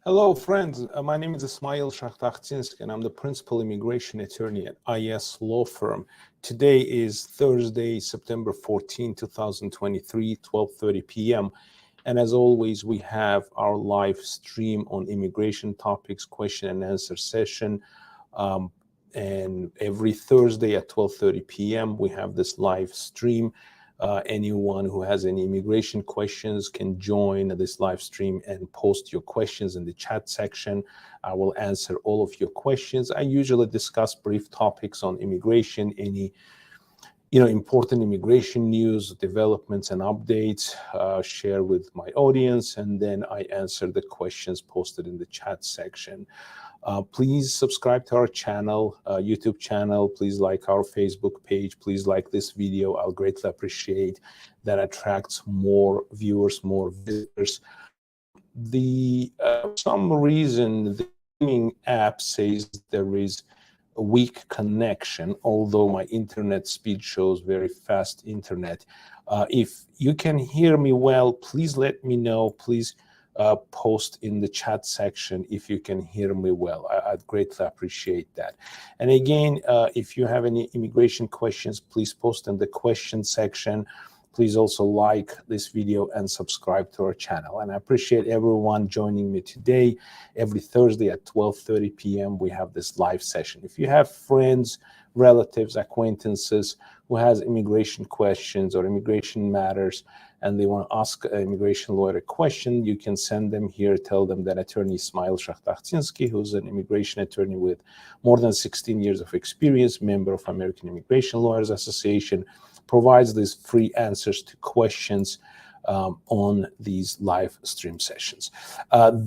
Hello, friends. My name is Ismail Shahtakhtinski, and I'm the principal immigration attorney at IS Law Firm. Today is Thursday, September 14, 2023, 12:30 p.m. And as always, we have our live stream on immigration topics, question and answer session. And every Thursday at 12:30 p.m., we have this live stream. Anyone who has any immigration questions can join this live stream and post your questions in the chat section. I will answer all of your questions. I usually discuss brief topics on immigration, any important immigration news, developments, and updates, share with my audience, and then I answer the questions posted in the chat section. Please subscribe to our channel, YouTube channel. Please like our Facebook page. Please like this video. I'll greatly appreciate that. Attracts more viewers, more visitors. For some reason, the streaming app says there is a weak connection, although my internet speed shows very fast internet. If you can hear me well, please let me know. Please post in the chat section if you can hear me well. I'd greatly appreciate that. And again, if you have any immigration questions, please post in the question section. Please also like this video and subscribe to our channel. And I appreciate everyone joining me today. Every Thursday at 12:30 p.m. we have this live session. If you have friends, relatives, acquaintances who has immigration questions or immigration matters, and they want to ask an immigration lawyer a question, you can send them here. Tell them that attorney Ismail Shahtakhtinski, who's an immigration attorney with more than 16 years of experience, member of American Immigration Lawyers Association, provides these free answers to questions on these live stream sessions. I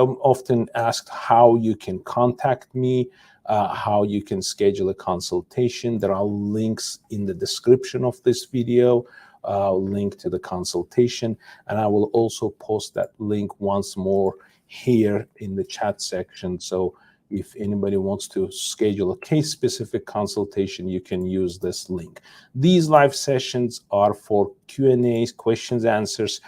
am often asked how you can contact me, how you can schedule a consultation. There are links in the description of this video, link to the consultation, and I will also post that link once more here in the chat section. So if anybody wants to schedule a case-specific consultation, you can use this link. These live sessions are for Q&As, questions, answers,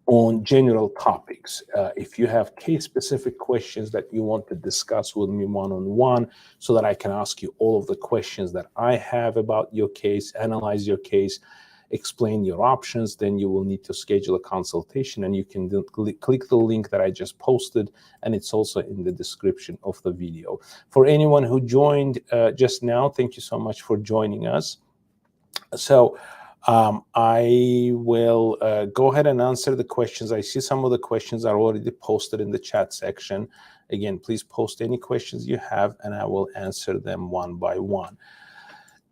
on general topics. If you have case-specific questions that you want to discuss with me one-on-one so that I can ask you all of the questions that I have about your case, analyze your case, explain your options, then you will need to schedule a consultation, and you can click the link that I just posted, and it's also in the description of the video. For anyone who joined just now, thank you so much for joining us. So I will go ahead and answer the questions. I see some of the questions are already posted in the chat section. Again, please post any questions you have, and I will answer them one by one.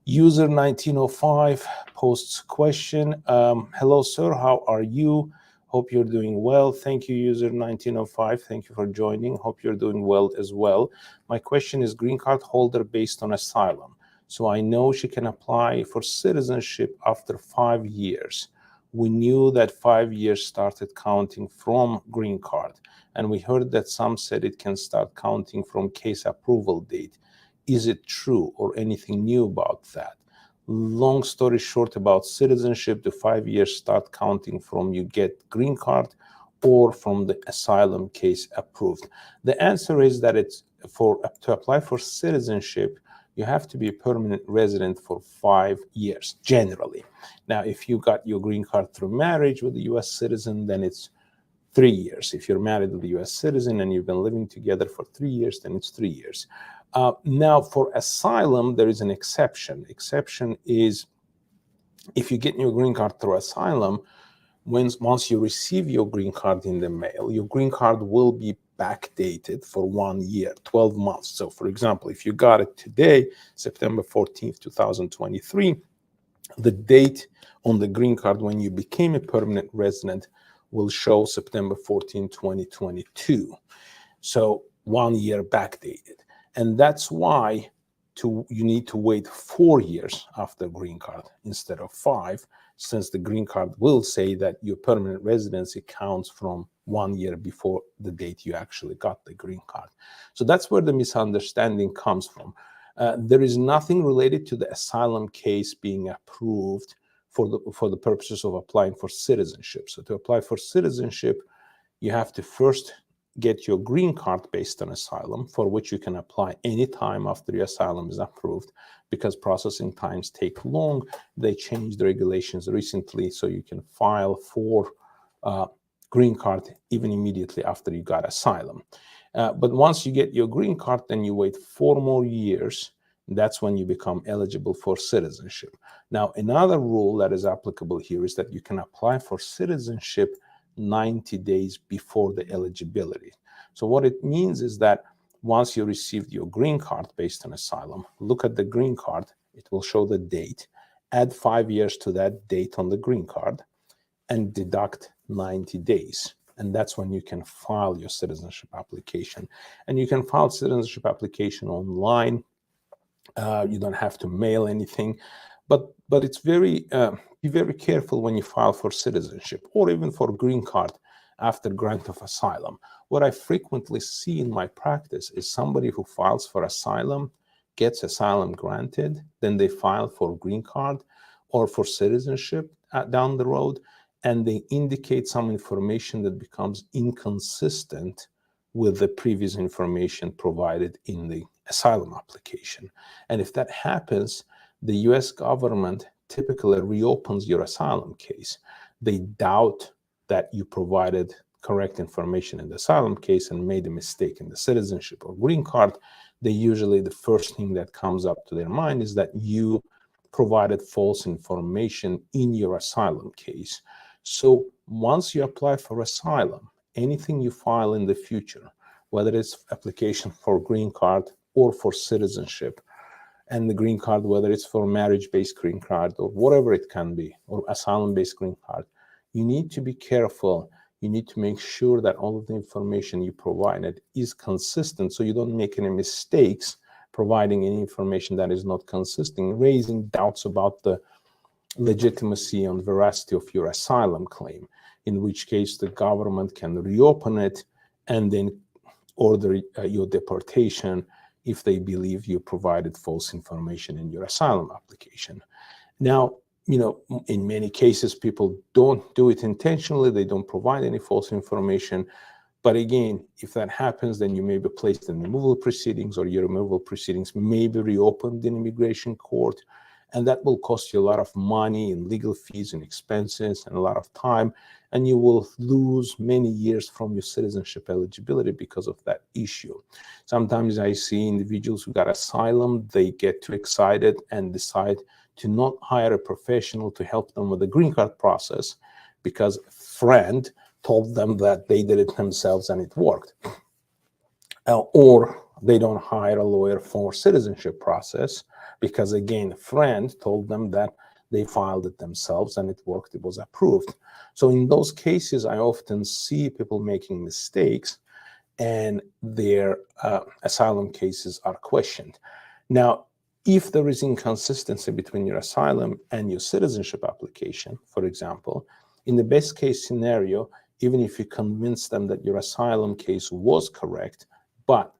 User 1905 posts question. Hello, sir. How are you? Hope you're doing well. Thank you, user 1905. Thank you for joining. Hope you're doing well as well. My question is green card holder based on asylum. So I know she can apply for citizenship after 5 years. We knew that 5 years started counting from green card, and we heard that some said it can start counting from case approval date. Is it true or anything new about that? Long story short about citizenship, the 5 years start counting from you get green card or from the asylum case approved. The answer is that it's to apply for citizenship, you have to be a permanent resident for 5 years, generally. Now, if you got your green card through marriage with a U.S. citizen, then it's 3 years. If you're married with a U.S. citizen and you've been living together for 3 years, then it's 3 years. Now, for asylum, there is an exception. Exception is if you get your green card through asylum, once you receive your green card in the mail, your green card will be backdated for 1 year, 12 months. So, for example, if you got it today, September 14th, 2023, the date on the green card when you became a permanent resident will show September 14, 2022. So 1 year backdated. And that's why you need to wait 4 years after green card instead of 5, since the green card will say that your permanent residency counts from 1 year before the date you actually got the green card. So that's where the misunderstanding comes from. There is nothing related to the asylum case being approved for the purposes of applying for citizenship. So to apply for citizenship, you have to first get your green card based on asylum, for which you can apply any time after your asylum is approved, because processing times take long. They changed the regulations recently, so you can file for green card even immediately after you got asylum. But once you get your green card, then you wait 4 more years. That's when you become eligible for citizenship. Now, another rule that is applicable here is that you can apply for citizenship 90 days before the eligibility. So what it means is that once you received your green card based on asylum, look at the green card, it will show the date, add 5 years to that date on the green card, and deduct 90 days. And that's when you can file your citizenship application. And you can file citizenship application online. You don't have to mail anything, but it's very, be very careful when you file for citizenship or even for green card after grant of asylum. What I frequently see in my practice is somebody who files for asylum, gets asylum granted, then they file for green card or for citizenship down the road, and they indicate some information that becomes inconsistent with the previous information provided in the asylum application. And if that happens, the US government typically reopens your asylum case. They doubt that you provided correct information in the asylum case and made a mistake in the citizenship or green card. They usually, the first thing that comes up to their mind is that you provided false information in your asylum case. So once you apply for asylum, anything you file in the future, whether it's application for green card or for citizenship, and the green card, whether it's for marriage-based green card or whatever it can be, or asylum-based green card, you need to be careful. You need to make sure that all of the information you provided is consistent, so you don't make any mistakes providing any information that is not consistent, raising doubts about the legitimacy and veracity of your asylum claim, in which case the government can reopen it and then order your deportation if they believe you provided false information in your asylum application. Now, you know, in many cases, people don't do it intentionally. They don't provide any false information. But again, if that happens, then you may be placed in removal proceedings, or your removal proceedings may be reopened in immigration court. And that will cost you a lot of money in legal fees and expenses and a lot of time. And you will lose many years from your citizenship eligibility because of that issue. Sometimes I see individuals who got asylum, they get too excited and decide to not hire a professional to help them with the green card process because a friend told them that they did it themselves and it worked. Or they don't hire a lawyer for citizenship process because, again, a friend told them that they filed it themselves and it worked, it was approved. So in those cases, I often see people making mistakes and their asylum cases are questioned. Now, if there is inconsistency between your asylum and your citizenship application, for example, in the best case scenario, even if you convince them that your asylum case was correct, but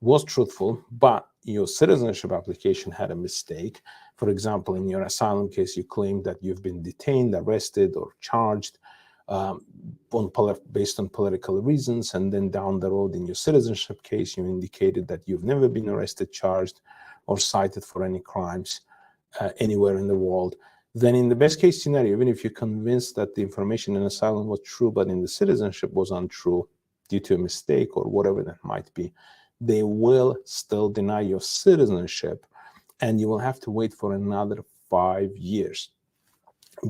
was truthful, but your citizenship application had a mistake. For example, in your asylum case, you claimed that you've been detained, arrested, or charged based on political reasons, and then down the road in your citizenship case, you indicated that you've never been arrested, charged, or cited for any crimes anywhere in the world. Then in the best case scenario, even if you're convinced that the information in asylum was true, but in the citizenship was untrue due to a mistake or whatever that might be, they will still deny your citizenship, and you will have to wait for another 5 years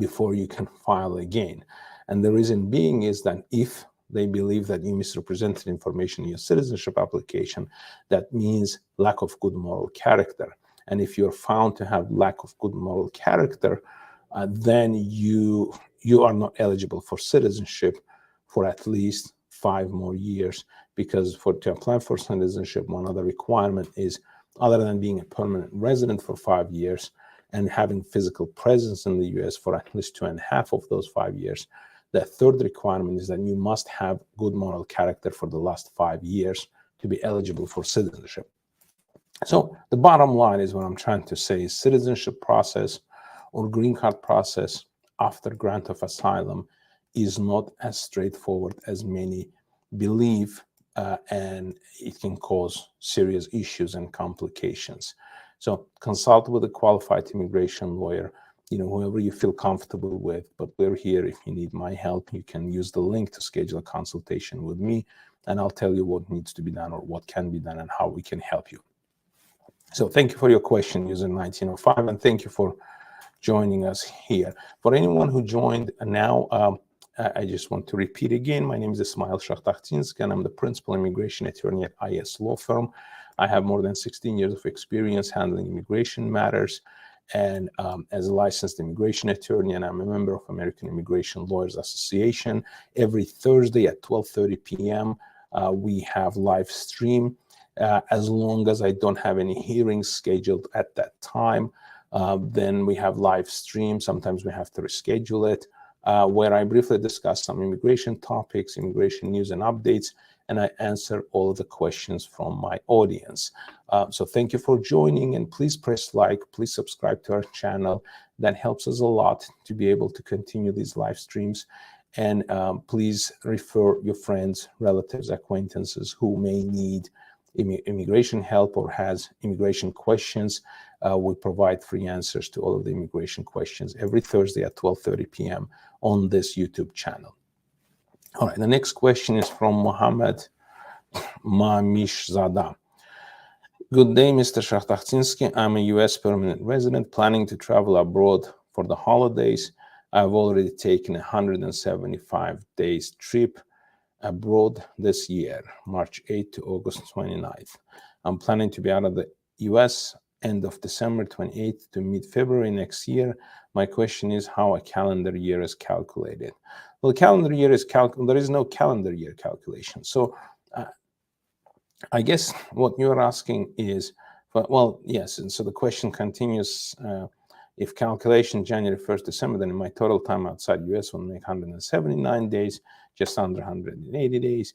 before you can file again. And the reason being is that if they believe that you misrepresented information in your citizenship application, that means lack of good moral character. And if you're found to have lack of good moral character, then you are not eligible for citizenship for at least 5 more years, because to apply for citizenship, one other requirement is, other than being a permanent resident for 5 years and having physical presence in the US for at least 2.5 of those 5 years, the third requirement is that you must have good moral character for the last 5 years to be eligible for citizenship. So the bottom line is, what I'm trying to say is, citizenship process or green card process after grant of asylum is not as straightforward as many believe, and it can cause serious issues and complications. So consult with a qualified immigration lawyer, whoever you feel comfortable with, but we're here if you need my help. You can use the link to schedule a consultation with me, and I'll tell you what needs to be done or what can be done and how we can help you. So thank you for your question, user 1905, and thank you for joining us here. For anyone who joined now, I just want to repeat again, my name is Ismail Shahtakhtinski, and I'm the principal immigration attorney at IS Law Firm. I have more than 16 years of experience handling immigration matters, and as a licensed immigration attorney, and I'm a member of American Immigration Lawyers Association. Every Thursday at 12:30 p.m., we have live stream. As long as I don't have any hearings scheduled at that time, then we have live stream. Sometimes we have to reschedule it, where I briefly discuss some immigration topics, immigration news and updates, and I answer all of the questions from my audience. So thank you for joining, and please press like, please subscribe to our channel. That helps us a lot to be able to continue these live streams. And please refer your friends, relatives, acquaintances who may need immigration help or has immigration questions. We provide free answers to all of the immigration questions every Thursday at 12:30 p.m. on this YouTube channel. All right, the next question is from Mohammed Mamishzada. Good day, Mr. Shahtakhtinski. I'm a U.S. permanent resident planning to travel abroad for the holidays. I've already taken a 175 days trip abroad this year, March 8th to August 29th. I'm planning to be out of the U.S. end of December 28th to mid-February next year. My question is how a calendar year is calculated. Well, calendar year is there is no calendar year calculation. So I guess what you're asking is, well, yes, and so the question continues, if calculation January 1st, December, then my total time outside U.S. will make 179 days, just under 180 days.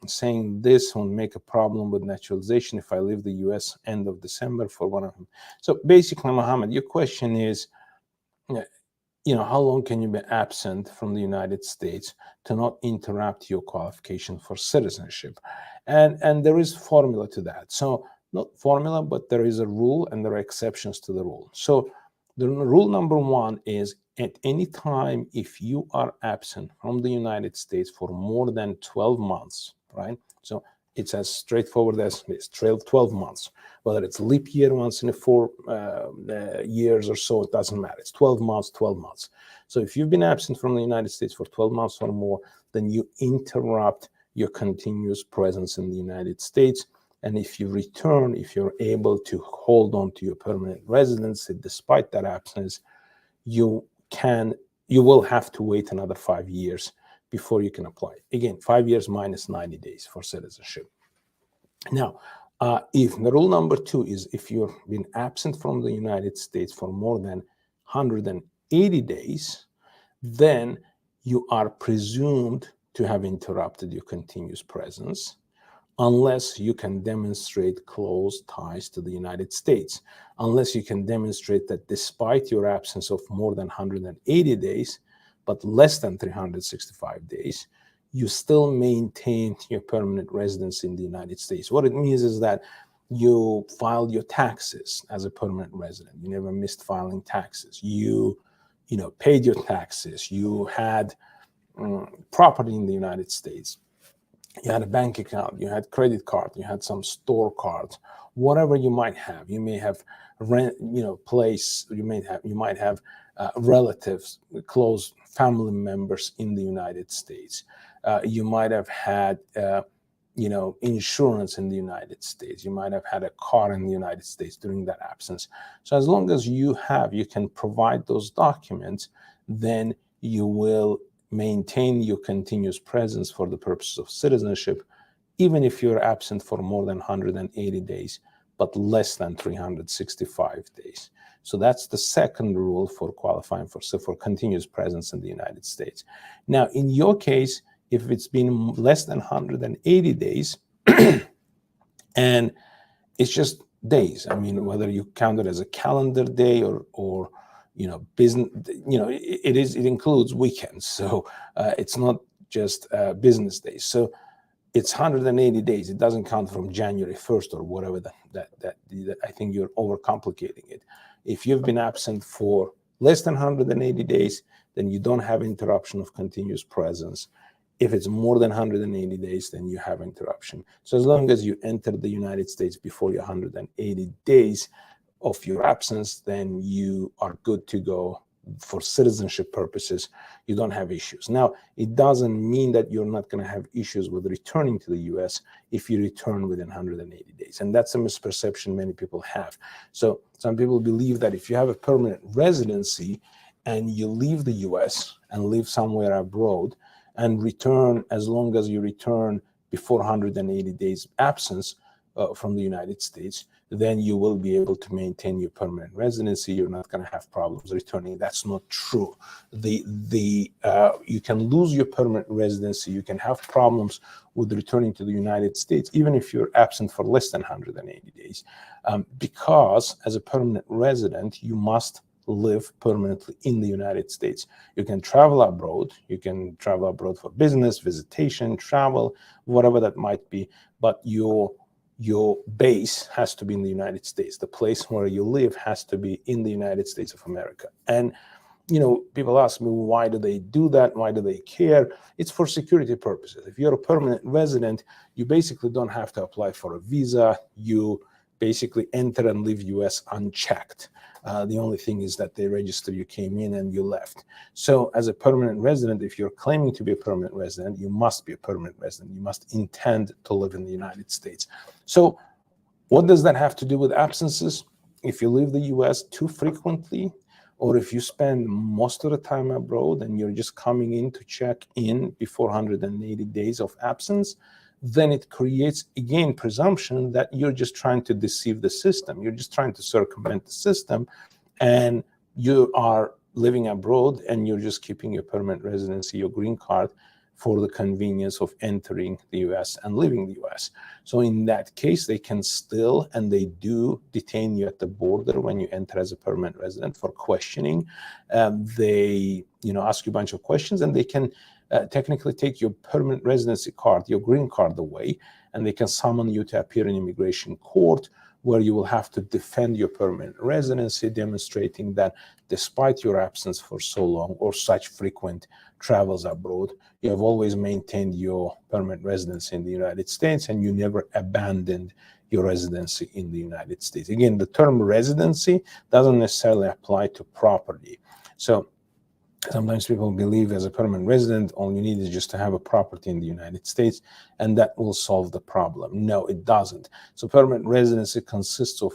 Saying this will make a problem with naturalization if I leave the U.S. end of December for one of them. So basically, Mohammed, your question is, how long can you be absent from the United States to not interrupt your qualification for citizenship? And there is formula to that. So not formula, but there is a rule and there are exceptions to the rule. So the rule number one is at any time, if you are absent from the United States for more than 12 months, right? So it's as straightforward as this, 12 months, whether it's leap year once in 4 years or so, it doesn't matter. It's 12 months, 12 months. So if you've been absent from the United States for 12 months or more, then you interrupt your continuous presence in the United States. And if you return, if you're able to hold on to your permanent residency despite that absence, you will have to wait another 5 years before you can apply. Again, 5 years minus 90 days for citizenship. Now, if the rule number two is if you've been absent from the United States for more than 180 days, then you are presumed to have interrupted your continuous presence, unless you can demonstrate close ties to the United States, unless you can demonstrate that despite your absence of more than 180 days, but less than 365 days, you still maintain your permanent residence in the United States. What it means is that you filed your taxes as a permanent resident. You never missed filing taxes. You paid your taxes. You had property in the United States. You had a bank account, you had credit card, you had some store cards, whatever you might have. You may have rent, place. You might have relatives, close family members in the United States. You might have had, insurance in the United States. You might have had a car in the United States during that absence. So as long as you can provide those documents, then you will maintain your continuous presence for the purposes of citizenship, even if you're absent for more than 180 days, but less than 365 days. So that's the second rule for qualifying for continuous presence in the United States. Now, in your case, if it's been less than 180 days, and it's just days, whether you count it as a calendar day or business, it includes weekends. So it's not just business days. So it's 180 days. It doesn't count from January 1st or whatever that I think you're overcomplicating it. If you've been absent for less than 180 days, then you don't have interruption of continuous presence. If it's more than 180 days, then you have interruption. So as long as you enter the United States before your 180 days of your absence, then you are good to go for citizenship purposes. You don't have issues. Now, it doesn't mean that you're not going to have issues with returning to the US if you return within 180 days. And that's a misperception many people have. So some people believe that if you have a permanent residency and you leave the US and live somewhere abroad and return, as long as you return before 180 days absence from the United States, then you will be able to maintain your permanent residency. You're not going to have problems returning. That's not true. You can lose your permanent residency. You can have problems with returning to the United States, even if you're absent for less than 180 days, because as a permanent resident, you must live permanently in the United States. You can travel abroad. You can travel abroad for business, visitation, travel, whatever that might be, but your base has to be in the United States. The place where you live has to be in the United States of America. And, people ask me, why do they do that? Why do they care? It's for security purposes. If you're a permanent resident, you basically don't have to apply for a visa. You basically enter and leave US unchecked. The only thing is that they register you came in and you left. So as a permanent resident, if you're claiming to be a permanent resident, you must be a permanent resident. You must intend to live in the United States. So what does that have to do with absences? If you leave the US too frequently, or if you spend most of the time abroad and you're just coming in to check in before 180 days of absence, then it creates, again, presumption that you're just trying to deceive the system. You're just trying to circumvent the system, and you are living abroad and you're just keeping your permanent residency, your green card, for the convenience of entering the US and leaving the US. So in that case, they can still, and they do, detain you at the border when you enter as a permanent resident for questioning. They, ask you a bunch of questions, and they can technically take your permanent residency card, your green card, away, and they can summon you to appear in immigration court, where you will have to defend your permanent residency, demonstrating that despite your absence for so long or such frequent travels abroad, you have always maintained your permanent residency in the United States and you never abandoned your residency in the United States. Again, the term residency doesn't necessarily apply to property. So sometimes people believe as a permanent resident, all you need is just to have a property in the United States, and that will solve the problem. No, it doesn't. So permanent residency consists of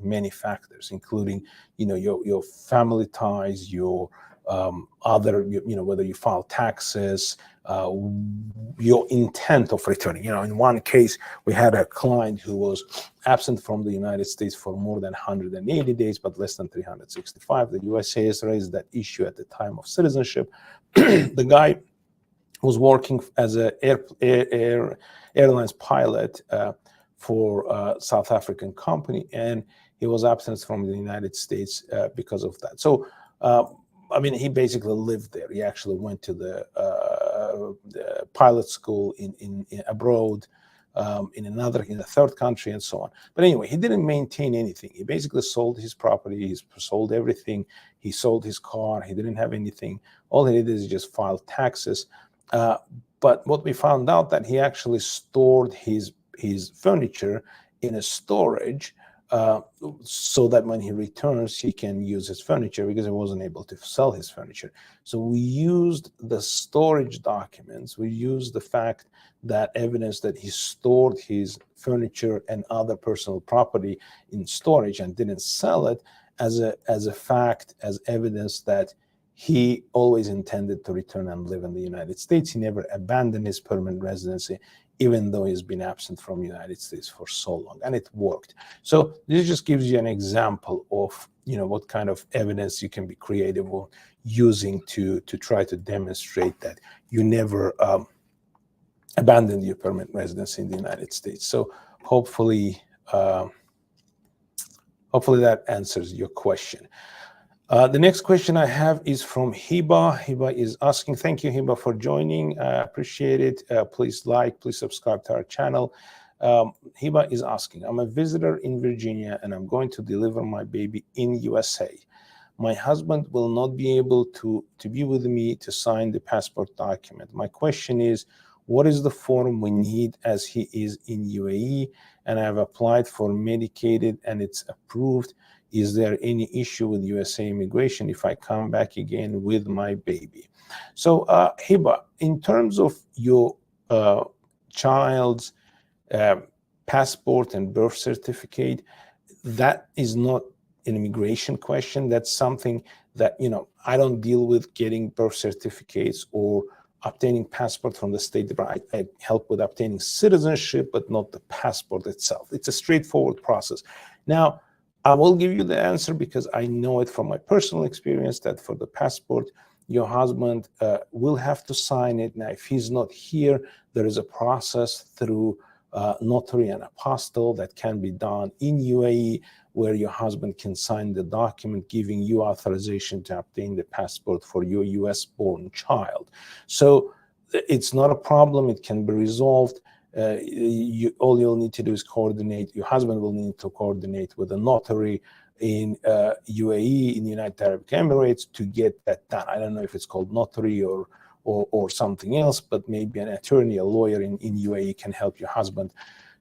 many factors, including, your family ties, your other, whether you file taxes, your intent of returning. In one case, we had a client who was absent from the United States for more than 180 days, but less than 365. The USCIS raised that issue at the time of citizenship. The guy was working as an airlines pilot for a South African company, and he was absent from the United States because of that. So, he basically lived there. He actually went to the pilot school in abroad, in a third country, and so on. But anyway, he didn't maintain anything. He basically sold his property. He sold everything. He sold his car. He didn't have anything. All he did is just file taxes. But what we found out, that he actually stored his furniture in a storage, so that when he returns, he can use his furniture, because he wasn't able to sell his furniture. So we used the storage documents. We used the fact that evidence that he stored his furniture and other personal property in storage and didn't sell it as a fact, as evidence that he always intended to return and live in the United States. He never abandoned his permanent residency, even though he's been absent from the United States for so long, and it worked. So this just gives you an example of, what kind of evidence you can be creative using to try to demonstrate that you never abandoned your permanent residency in the United States. So hopefully that answers your question. The next question I have is from Hiba. Hiba is asking, thank you, Hiba, for joining. I appreciate it. Please like, please subscribe to our channel. Hiba is asking, I'm a visitor in Virginia and I'm going to deliver my baby in USA. My husband will not be able to be with me to sign the passport document. My question is, what is the form we need as he is in UAE and I've applied for Medicaid and it's approved? Is there any issue with USA immigration if I come back again with my baby? So Hiba, in terms of your child's passport and birth certificate, that is not an immigration question. That's something that, I don't deal with getting birth certificates or obtaining passport from the State Department. I help with obtaining citizenship, but not the passport itself. It's a straightforward process. Now, I will give you the answer because I know it from my personal experience that for the passport, your husband will have to sign it. Now, if he's not here, there is a process through notary and apostille that can be done in UAE where your husband can sign the document giving you authorization to obtain the passport for your US-born child. So it's not a problem. It can be resolved. All you'll need to do is coordinate. Your husband will need to coordinate with a notary in UAE, in the United Arab Emirates, to get that done. I don't know if it's called notary or something else, but maybe an attorney, a lawyer in UAE can help your husband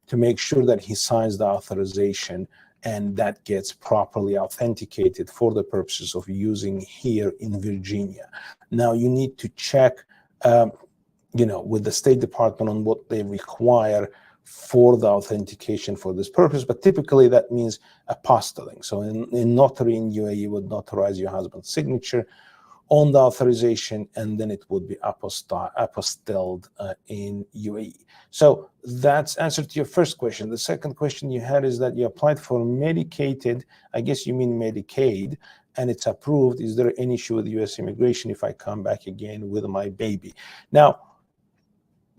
to make sure that he signs the authorization and that gets properly authenticated for the purposes of using here in Virginia. Now, you need to check with the State Department on what they require for the authentication for this purpose, but typically that means apostilling. So in notary in UAE would notarize your husband's signature on the authorization, and then it would be apostilled in UAE. So that's answer to your first question. The second question you had is that you applied for Medicaid, I guess you mean Medicaid, and it's approved. Is there any issue with US immigration if I come back again with my baby? Now,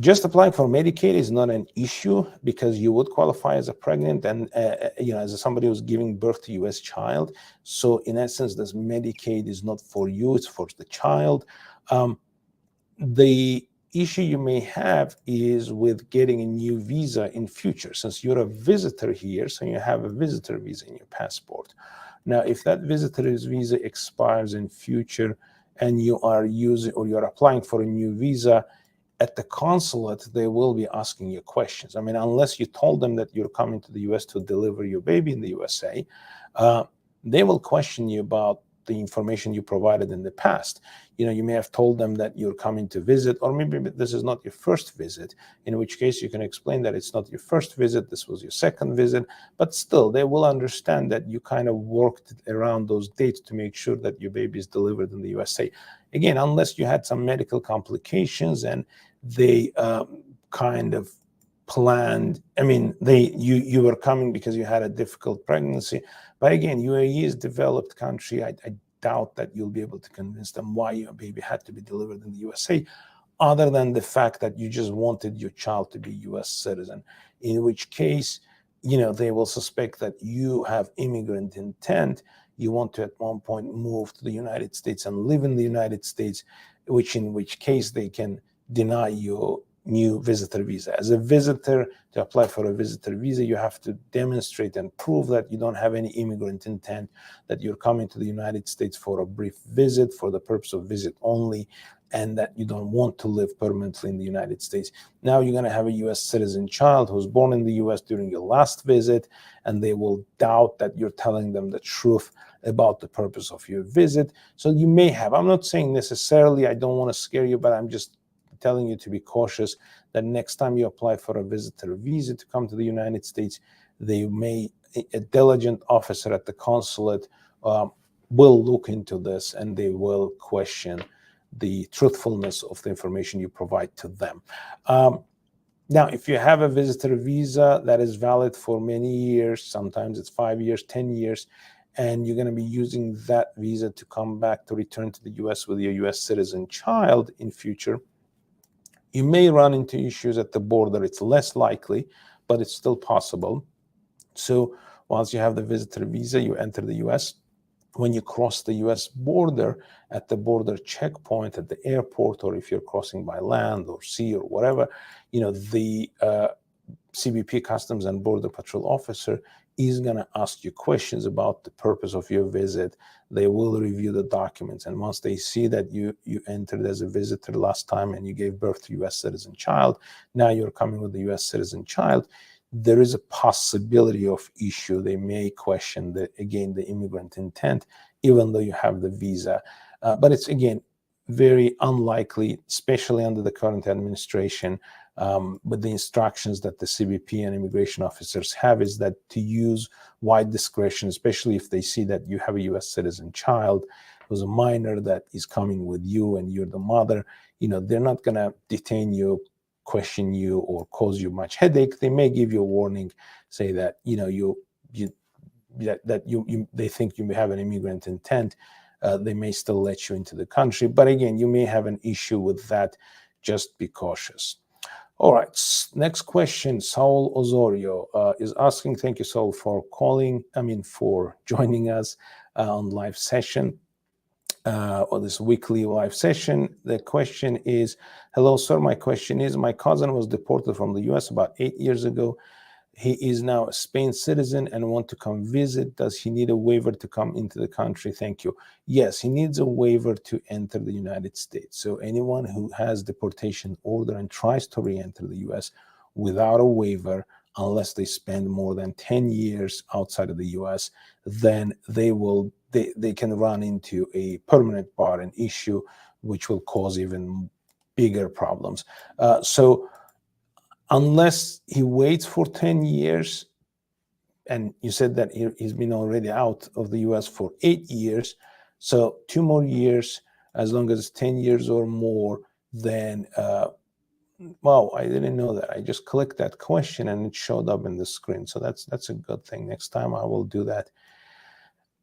just applying for Medicaid is not an issue because you would qualify as a pregnant and as somebody who's giving birth to U.S. child. So in essence, this Medicaid is not for you; it's for the child. The issue you may have is with getting a new visa in future, since you're a visitor here, so you have a visitor visa in your passport. Now, if that visitor's visa expires in future, and you are using or you're applying for a new visa, at the consulate, they will be asking you questions. I mean, unless you told them that you're coming to the US to deliver your baby in the USA, they will question you about the information you provided in the past. You may have told them that you're coming to visit, or maybe this is not your first visit, in which case you can explain that it's not your first visit, this was your second visit, but still, they will understand that you kind of worked around those dates to make sure that your baby is delivered in the USA. Again, unless you had some medical complications and they kind of planned, you were coming because you had a difficult pregnancy. But again, UAE is a developed country. I doubt that you'll be able to convince them why your baby had to be delivered in the USA, other than the fact that you just wanted your child to be US citizen, in which case, they will suspect that you have immigrant intent. You want to at one point move to the United States and live in the United States, in which case they can deny your new visitor visa. As a visitor, to apply for a visitor visa, you have to demonstrate and prove that you don't have any immigrant intent, that you're coming to the United States for a brief visit, for the purpose of visit only, and that you don't want to live permanently in the United States. Now you're going to have a US citizen child who's born in the US during your last visit, and they will doubt that you're telling them the truth about the purpose of your visit. So you may have, I'm not saying necessarily, I don't want to scare you, but I'm just telling you to be cautious that next time you apply for a visitor visa to come to the United States, a diligent officer at the consulate will look into this, and they will question the truthfulness of the information you provide to them. Now, if you have a visitor visa that is valid for many years, sometimes it's 5 years, 10 years, and you're going to be using that visa to come back to return to the US with your US citizen child in future, you may run into issues at the border. It's less likely, but it's still possible. So once you have the visitor visa, you enter the US. when you cross the US border, at the border checkpoint, at the airport, or if you're crossing by land or sea or whatever, the CBP, Customs and Border Patrol officer, is going to ask you questions about the purpose of your visit. They will review the documents, and once they see that you entered as a visitor last time and you gave birth to a U.S. citizen child, now you're coming with a U.S. citizen child, there is a possibility of issue. They may question the immigrant intent, even though you have the visa. But it's, again, very unlikely, especially under the current administration. But the instructions that the CBP and immigration officers have is that to use wide discretion, especially if they see that you have a U.S. citizen child who's a minor that is coming with you and you're the mother. They're not going to detain you, question you, or cause you much headache. They may give you a warning, say that they think you may have an immigrant intent. They may still let you into the country, but again, you may have an issue with that. Just be cautious. All right, next question. Saul Osorio is asking, thank you, Saul, for for joining us on live session, or this weekly live session. The question is, hello, sir. My question is, my cousin was deported from the US about 8 years ago. He is now a Spain citizen and want to come visit. Does he need a waiver to come into the country? Thank you. Yes, he needs a waiver to enter the United States. So anyone who has deportation order and tries to re-enter the US without a waiver, unless they spend more than 10 years outside of the US, then they can run into a permanent bar, an issue which will cause even bigger problems. So unless he waits for 10 years, and you said that he's been already out of the US for 8 years, so 2 more years, as long as it's 10 years or more, then, wow, I didn't know that. I just clicked that question and it showed up in the screen. So that's a good thing. Next time I will do that.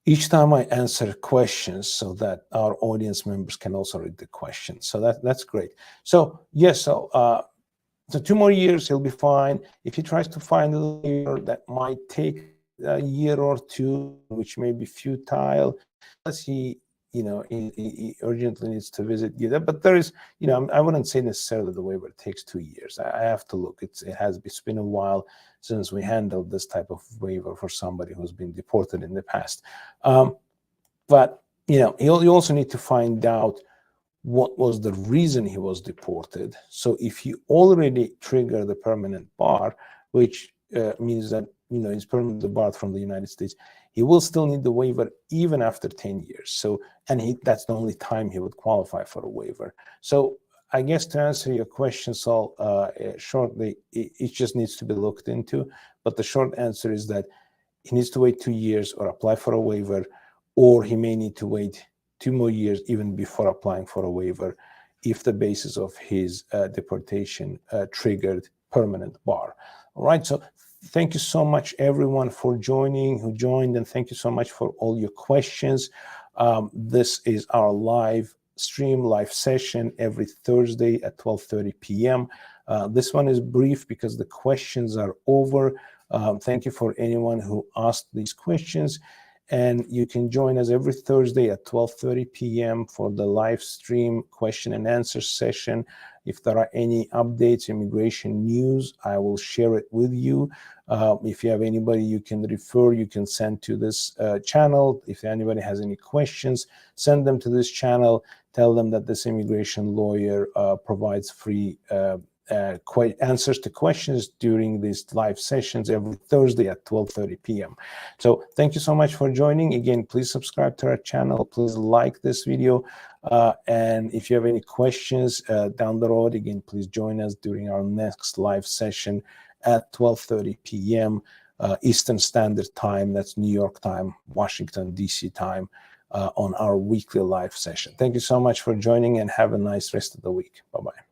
Each time I answer questions so that our audience members can also read the questions. So that's great. So yes, so 2 more years, he'll be fine. If he tries to find a lawyer, that might take a year or 2, which may be futile, unless he urgently needs to visit you. But there is, I wouldn't say necessarily the waiver takes 2 years. I have to look. It's been a while since we handled this type of waiver for somebody who's been deported in the past. But you also need to find out what was the reason he was deported. So if he already triggered the permanent bar, which means that he's permanently barred from the United States, he will still need the waiver even after 10 years. So, and that's the only time he would qualify for a waiver. So I guess to answer your question, Saul, shortly, it just needs to be looked into. But the short answer is that he needs to wait 2 years or apply for a waiver, or he may need to wait 2 more years even before applying for a waiver if the basis of his deportation triggered permanent bar. All right, so thank you so much, everyone, for who joined, and thank you so much for all your questions. This is our live session every Thursday at 12:30 p.m. This one is brief because the questions are over. Thank you for anyone who asked these questions. And you can join us every Thursday at 12:30 p.m. for the live stream question and answer session. If there are any updates, immigration news, I will share it with you. If you have anybody you can refer, you can send to this channel. If anybody has any questions, send them to this channel. Tell them that this immigration lawyer provides free answers to questions during these live sessions every Thursday at 12:30 p.m. So thank you so much for joining. Again, please subscribe to our channel. Please like this video. And if you have any questions down the road, again, please join us during our next live session at 12:30 p.m. Eastern Standard Time. That's New York time, Washington, D.C. time, on our weekly live session. Thank you so much for joining, and have a nice rest of the week. Bye-bye.